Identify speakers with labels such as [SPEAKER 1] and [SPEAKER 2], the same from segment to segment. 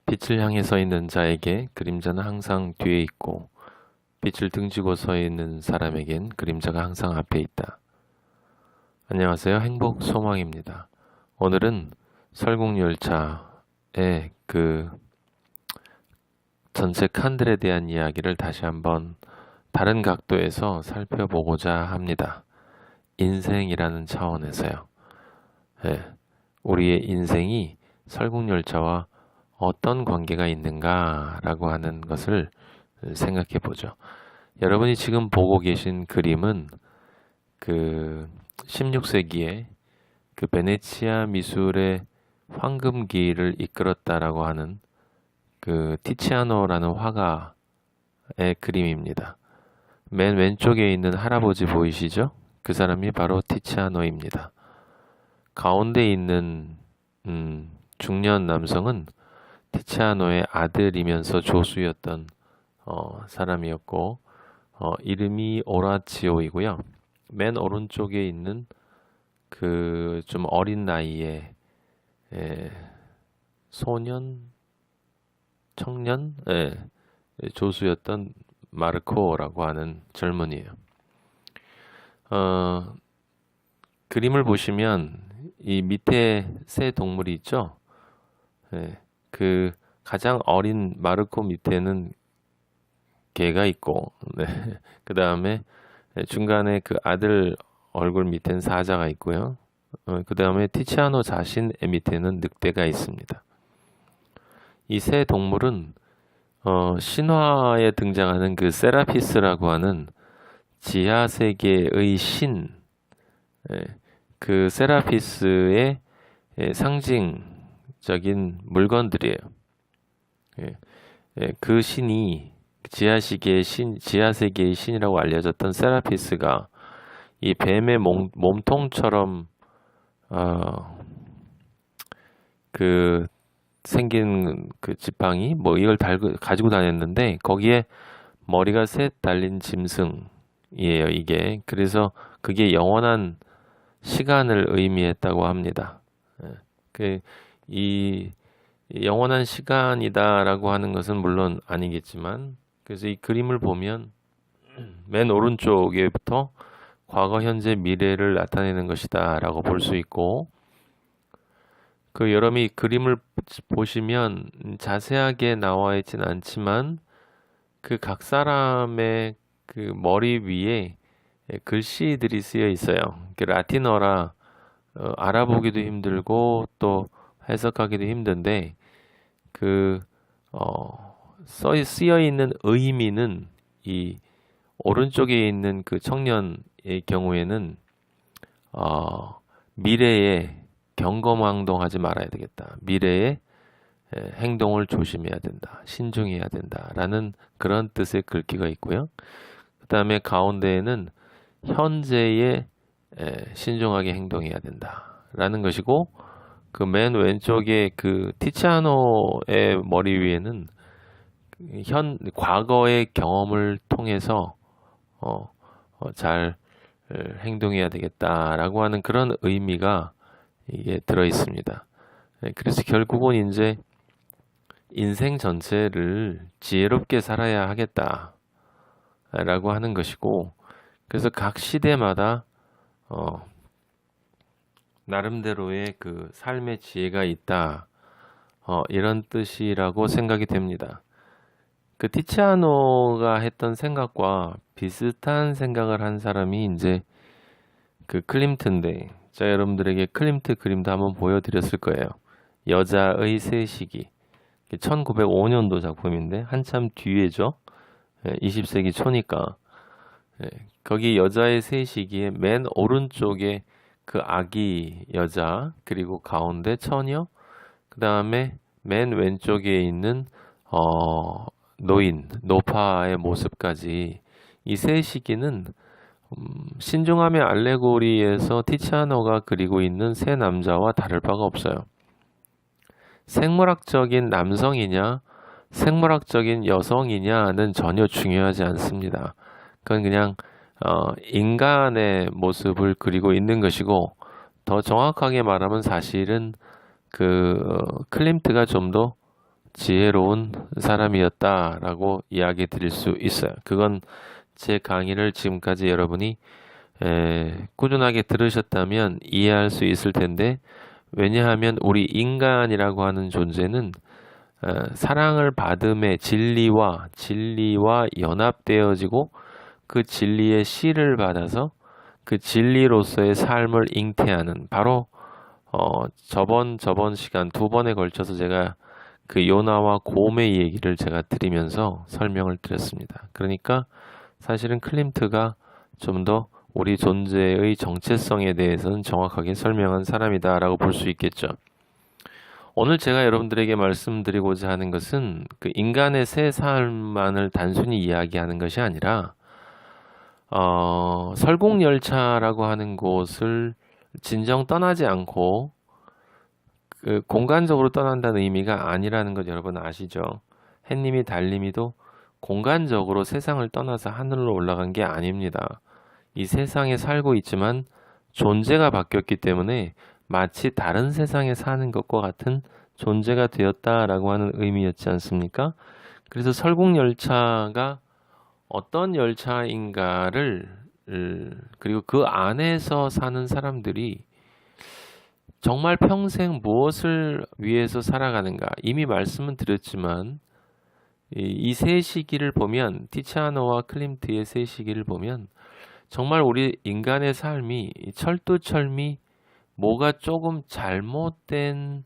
[SPEAKER 1] 빛을 향해 서 있는 자에게 그림자는 항상 뒤에 있고 빛을 등지고 서 있는 사람에겐 그림자가 항상 앞에 있다. 안녕하세요. 행복 소망입니다. 오늘은 설국열차의 그 전체 칸들에 대한 이야기를 다시 한번 다른 각도에서 살펴보고자 합니다. 인생이라는 차원에서요. 우리의 인생이 설국열차와 어떤 관계가 있는가라고 하는 것을 생각해 보죠. 여러분이 지금 보고 계신 그림은 그 16세기에 그 베네치아 미술의 황금기를 이끌었다라고 하는 그 티치아노라는 화가의 그림입니다. 맨 왼쪽에 있는 할아버지 보이시죠? 그 사람이 바로 티치아노입니다. 가운데 있는 중년 남성은 티치아노의 아들이면서 조수였던 사람이었고 이름이 오라치오이고요. 맨 오른쪽에 있는 그 좀 어린 나이에 소년, 청년 조수였던 마르코라고 하는 젊은이에요. 그림을 보시면 이 밑에 새 동물이 있죠. 그 가장 어린 마르코 밑에는 개가 있고, 그 다음에 중간에 그 아들 얼굴 밑에는 사자가 있고요. 그 다음에 티치아노 자신의 밑에는 늑대가 있습니다. 이 세 동물은 신화에 등장하는 그 세라피스라고 하는 지하 세계의 신, 그 세라피스의 상징적인 물건들이에요. 그 신이 지하 세계의 신이라고 알려졌던 세라피스가 이 뱀의 몸통처럼 그 생긴 그 지팡이 이걸 가지고 다녔는데 거기에 머리가 셋 달린 짐승이에요. 이게 그래서 그게 영원한 시간을 의미했다고 합니다. 이 영원한 시간이다라고 하는 것은 물론 아니겠지만, 그래서 이 그림을 보면 맨 오른쪽에부터 과거, 현재, 미래를 나타내는 것이다라고 볼 수 있고, 그 여러분이 그림을 보시면 자세하게 나와 있진 않지만 그 각 사람의 그 머리 위에 글씨들이 쓰여 있어요. 라틴어라 알아보기도 힘들고 또 해석하기도 힘든데 그 쓰여 있는 의미는 이 오른쪽에 있는 그 청년의 경우에는 미래에 경거망동하지 말아야 되겠다. 미래에 행동을 조심해야 된다. 신중해야 된다라는 그런 뜻의 글귀가 있고요. 그 다음에 가운데에는 현재에 신중하게 행동해야 된다라는 것이고, 그 맨 왼쪽에 그 티치아노의 머리 위에는 과거의 경험을 통해서 잘 행동해야 되겠다라고 하는 그런 의미가 이게 들어 있습니다. 그래서 결국은 이제 인생 전체를 지혜롭게 살아야 하겠다라고 하는 것이고, 그래서 각 시대마다 나름대로의 그 삶의 지혜가 있다, 이런 뜻이라고 생각이 됩니다. 그 티치아노가 했던 생각과 비슷한 생각을 한 사람이 이제 그 클림트인데, 제가 여러분들에게 클림트 그림도 한번 보여드렸을 거예요. 여자의 새 시기, 1905년도 작품인데 한참 뒤에죠. 20세기 초니까. 거기 여자의 새 시기에 맨 오른쪽에 그 아기 여자, 그리고 가운데 처녀, 그 다음에 맨 왼쪽에 있는 노인, 노파의 모습까지, 이 세 시기는 신중함의 알레고리에서 티치아노가 그리고 있는 세 남자와 다를 바가 없어요. 생물학적인 남성이냐 생물학적인 여성이냐는 전혀 중요하지 않습니다. 그건 그냥 인간의 모습을 그리고 있는 것이고, 더 정확하게 말하면 사실은 그 클림트가 좀 더 지혜로운 사람이었다라고 이야기 드릴 수 있어요. 그건 제 강의를 지금까지 여러분이 꾸준하게 들으셨다면 이해할 수 있을 텐데, 왜냐하면 우리 인간이라고 하는 존재는 사랑을 받음에 진리와 연합되어지고 그 진리의 씨를 받아서 그 진리로서의 삶을 잉태하는, 바로 저번 시간 2번에 걸쳐서 제가 그 요나와 곰의 얘기를 제가 드리면서 설명을 드렸습니다. 그러니까 사실은 클림트가 좀 더 우리 존재의 정체성에 대해서는 정확하게 설명한 사람이다라고 볼 수 있겠죠. 오늘 제가 여러분들에게 말씀드리고자 하는 것은 그 인간의 새 삶만을 단순히 이야기하는 것이 아니라 설국열차라고 하는 곳을 진정 떠나지 않고 그 공간적으로 떠난다는 의미가 아니라는 것 여러분 아시죠? 햇님이 달님이도 공간적으로 세상을 떠나서 하늘로 올라간 게 아닙니다. 이 세상에 살고 있지만 존재가 바뀌었기 때문에 마치 다른 세상에 사는 것과 같은 존재가 되었다라고 하는 의미였지 않습니까? 그래서 설국열차가 어떤 열차인가를, 그리고 그 안에서 사는 사람들이 정말 평생 무엇을 위해서 살아가는가, 이미 말씀은 드렸지만 이 세 시기를 보면, 티치아노와 클림트의 세 시기를 보면 정말 우리 인간의 삶이 철두철미 뭐가 조금 잘못된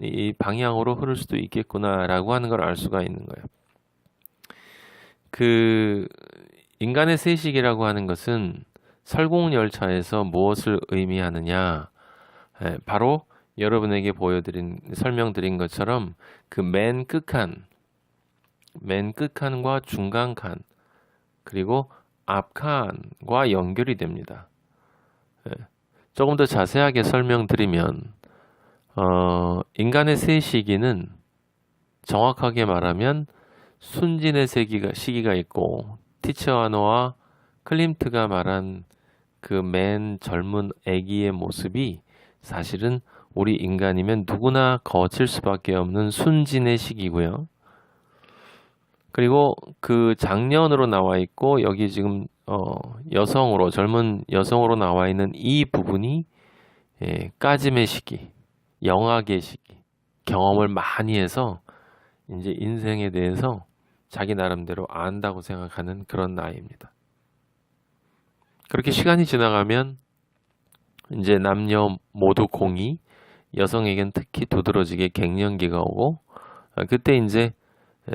[SPEAKER 1] 이 방향으로 흐를 수도 있겠구나라고 하는 걸 알 수가 있는 거예요. 그 인간의 세 시기라고 하는 것은 설국열차에서 무엇을 의미하느냐, 바로 여러분에게 설명드린 것처럼 그 맨 끝칸과 중간 칸, 그리고 앞 칸과 연결이 됩니다. 조금 더 자세하게 설명드리면 인간의 세 시기는 정확하게 말하면 순진의 시기가 있고, 티치아노와 클림트가 말한 그 맨 젊은 아기의 모습이 사실은 우리 인간이면 누구나 거칠 수밖에 없는 순진의 시기고요. 그리고 그 장년으로 나와 있고, 여기 지금 젊은 여성으로 나와 있는 이 부분이 까짐의 시기, 영악의 시기, 경험을 많이 해서 이제 인생에 대해서 자기 나름대로 안다고 생각하는 그런 나이입니다. 그렇게 시간이 지나가면 이제 남녀 모두 공이, 여성에겐 특히 두드러지게 갱년기가 오고, 그때 이제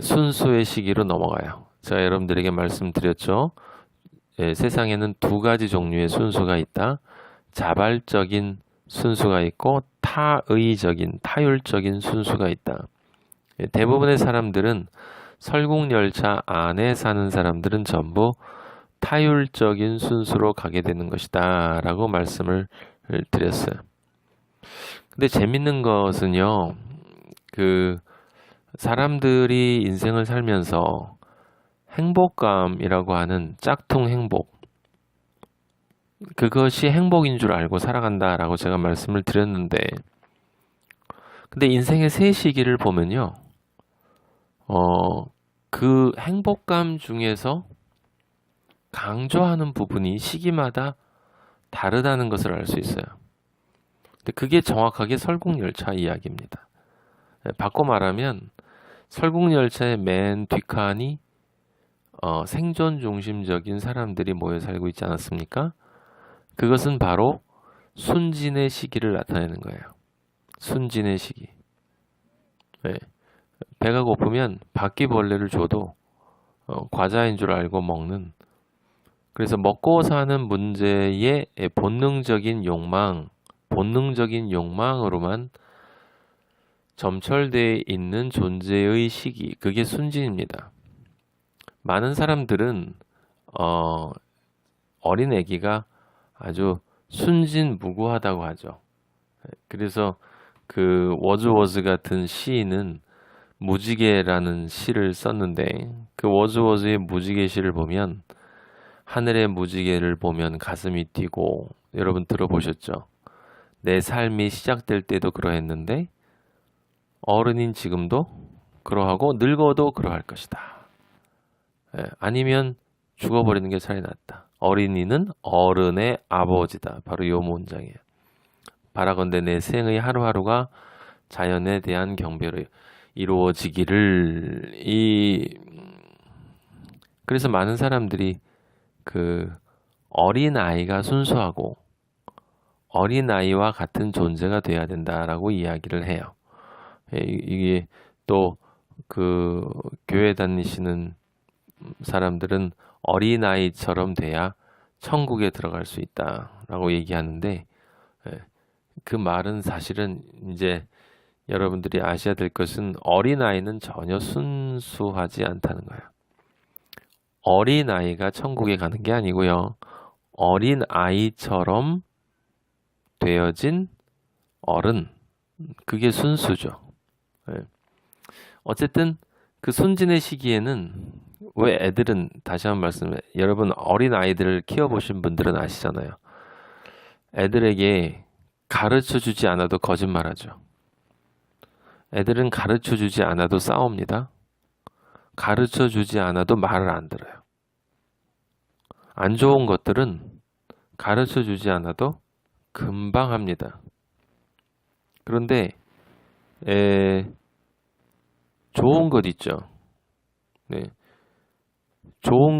[SPEAKER 1] 순수의 시기로 넘어가요. 제가 여러분들에게 말씀드렸죠. 세상에는 두 가지 종류의 순수가 있다. 자발적인 순수가 있고 타율적인 순수가 있다. 대부분의 사람들은, 설국열차 안에 사는 사람들은 전부 타율적인 순수로 가게 되는 것이다 라고 말씀을 드렸어요. 근데 재밌는 것은요, 그 사람들이 인생을 살면서 행복감이라고 하는 짝퉁 행복, 그것이 행복인 줄 알고 살아간다라고 제가 말씀을 드렸는데, 근데 인생의 세 시기를 보면요, 그 행복감 중에서 강조하는 부분이 시기마다 다르다는 것을 알 수 있어요. 근데 그게 정확하게 설국열차 이야기입니다. 바꿔 말하면 설국열차의 맨 뒷칸이 생존 중심적인 사람들이 모여 살고 있지 않았습니까? 그것은 바로 순진의 시기를 나타내는 거예요. 순진의 시기. 배가 고프면 바퀴벌레를 줘도 과자인 줄 알고 먹는, 그래서 먹고 사는 문제의 본능적인 욕망으로만 점철되어 있는 존재의 시기, 그게 순진입니다. 많은 사람들은 어린 아기가 아주 순진무구하다고 하죠. 그래서 그 워즈워즈 같은 시인은 무지개라는 시를 썼는데, 그 워즈워즈의 무지개 시를 보면 하늘의 무지개를 보면 가슴이 뛰고, 여러분 들어보셨죠? 내 삶이 시작될 때도 그러했는데 어른인 지금도 그러하고 늙어도 그러할 것이다. 아니면 죽어버리는 게 차라리 낫다. 어린이는 어른의 아버지다. 바로 이 문장이에요. 바라건대 내 생의 하루하루가 자연에 대한 경배로 이루어지기를. 그래서 많은 사람들이 그 어린아이가 순수하고 어린아이와 같은 존재가 돼야 된다라고 이야기를 해요. 이게 또 그 교회 다니시는 사람들은 어린아이처럼 돼야 천국에 들어갈 수 있다라고 얘기하는데, 그 말은 사실은 이제 여러분들이 아셔야 될 것은 어린아이는 전혀 순수하지 않다는 거예요. 어린아이가 천국에 가는 게 아니고요. 어린아이처럼 되어진 어른, 그게 순수죠. 어쨌든 그 순진의 시기에는 왜 애들은, 다시 한번 말씀해, 여러분 어린아이들을 키워보신 분들은 아시잖아요. 애들에게 가르쳐주지 않아도 거짓말하죠. 애들은 가르쳐주지 않아도 싸웁니다. 가르쳐주지 않아도 말을 안 들어요. 안 좋은 것들은 가르쳐주지 않아도 금방 합니다. 그런데 좋은 것 있죠. 네. 좋은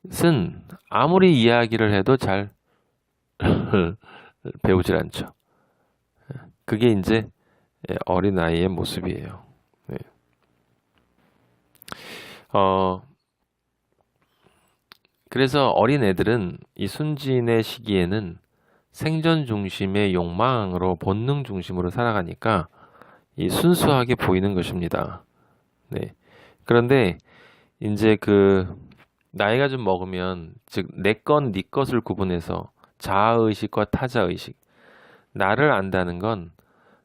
[SPEAKER 1] 것은 아무리 이야기를 해도 잘 배우질 않죠. 그게 이제 어린아이의 모습이에요. 네. 그래서 어린애들은 이 순진의 시기에는 생존 중심의 욕망으로 본능 중심으로 살아가니까 이 순수하게 보이는 것입니다. 네. 그런데 이제 그 나이가 좀 먹으면, 즉 내 건 네 것을 구분해서 자아의식과 타자의식, 나를 안다는 건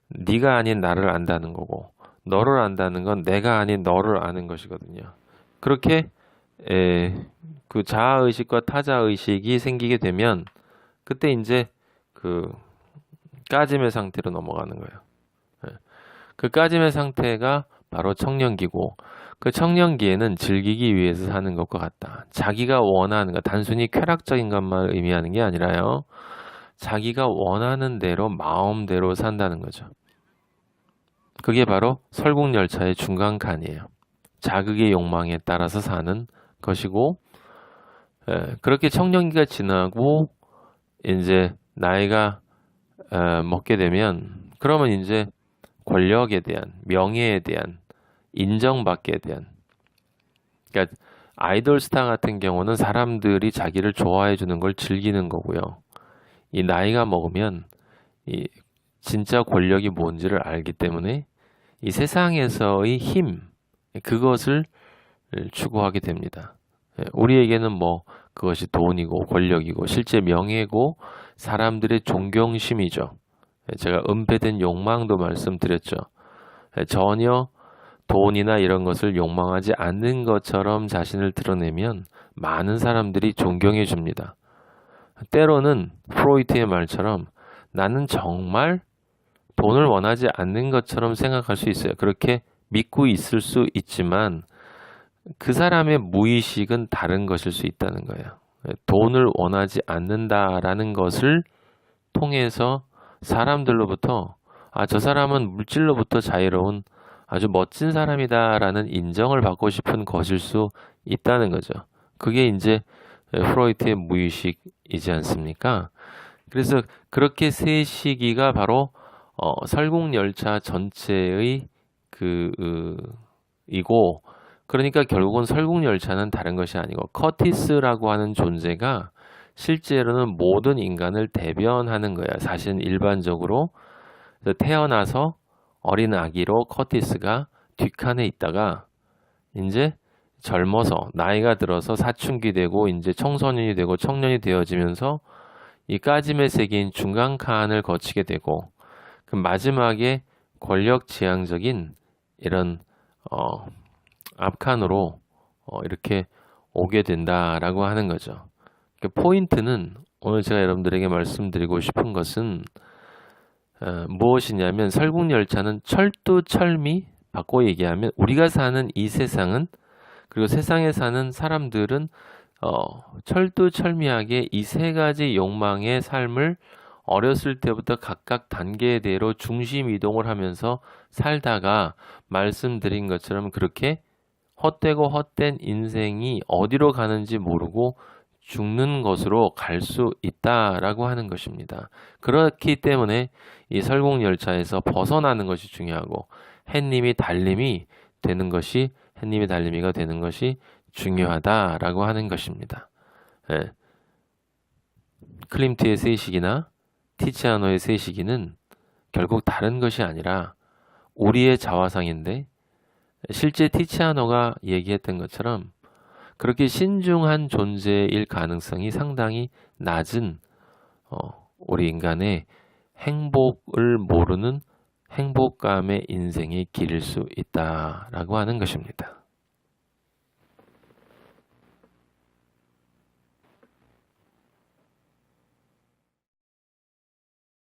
[SPEAKER 1] 네가 아닌 나를 안다는 거고, 너를 안다는 건 내가 아닌 너를 아는 것이거든요. 그렇게 그 자아의식과 타자의식이 생기게 되면 그때 이제 그 까짐의 상태로 넘어가는 거예요. 그 까짐의 상태가 바로 청년기고, 그 청년기에는 즐기기 위해서 사는 것과 같다. 자기가 원하는 것, 단순히 쾌락적인 것만 의미하는 게 아니라요, 자기가 원하는 대로 마음대로 산다는 거죠. 그게 바로 설국열차의 중간칸이에요. 자극의 욕망에 따라서 사는 것이고, 그렇게 청년기가 지나고 이제 나이가 먹게 되면, 그러면 이제 권력에 대한, 명예에 대한, 인정받게 대한, 그러니까 아이돌 스타 같은 경우는 사람들이 자기를 좋아해 주는 걸 즐기는 거고요. 이 나이가 먹으면 이 진짜 권력이 뭔지를 알기 때문에 이 세상에서의 힘, 그것을 추구하게 됩니다. 우리에게는 뭐 그것이 돈이고 권력이고 실제 명예고 사람들의 존경심이죠. 제가 은폐된 욕망도 말씀드렸죠. 전혀 돈이나 이런 것을 욕망하지 않는 것처럼 자신을 드러내면 많은 사람들이 존경해 줍니다. 때로는 프로이트의 말처럼 나는 정말 돈을 원하지 않는 것처럼 생각할 수 있어요. 그렇게 믿고 있을 수 있지만 그 사람의 무의식은 다른 것일 수 있다는 거예요. 돈을 원하지 않는다라는 것을 통해서 사람들로부터 저 사람은 물질로부터 자유로운 아주 멋진 사람이다라는 인정을 받고 싶은 것일 수 있다는 거죠. 그게 이제 프로이트의 무의식이지 않습니까? 그래서 그렇게 세 시기가 바로 설국열차 전체의 이고, 그러니까 결국은 설국열차는 다른 것이 아니고 커티스라고 하는 존재가 실제로는 모든 인간을 대변하는 거야. 사실은 일반적으로 태어나서 어린 아기로 커티스가 뒷칸에 있다가 이제 젊어서 나이가 들어서 사춘기 되고 이제 청소년이 되고 청년이 되어지면서 이 까짐의 세계인 중간칸을 거치게 되고, 그 마지막에 권력지향적인 이런 앞칸으로 이렇게 오게 된다라고 하는 거죠. 그 포인트는 오늘 제가 여러분들에게 말씀드리고 싶은 것은 무엇이냐면 설국열차는 철두철미, 바꿔 얘기하면 우리가 사는 이 세상은, 그리고 세상에 사는 사람들은 철두철미하게 이 세 가지 욕망의 삶을 어렸을 때부터 각각 단계대로 중심 이동을 하면서 살다가 말씀드린 것처럼 그렇게 헛되고 헛된 인생이 어디로 가는지 모르고 죽는 것으로 갈 수 있다라고 하는 것입니다. 그렇기 때문에 이 설국열차에서 벗어나는 것이 중요하고 햇님이 달님이 달림이가 되는 것이 중요하다라고 하는 것입니다. 예. 클림트의 세이식이나 티치아노의 세이식이는 결국 다른 것이 아니라 우리의 자화상인데, 실제 티치아노가 얘기했던 것처럼 그렇게 신중한 존재일 가능성이 상당히 낮은 우리 인간의 행복을 모르는 행복감의 인생이 길일 수 있다라고 하는 것입니다.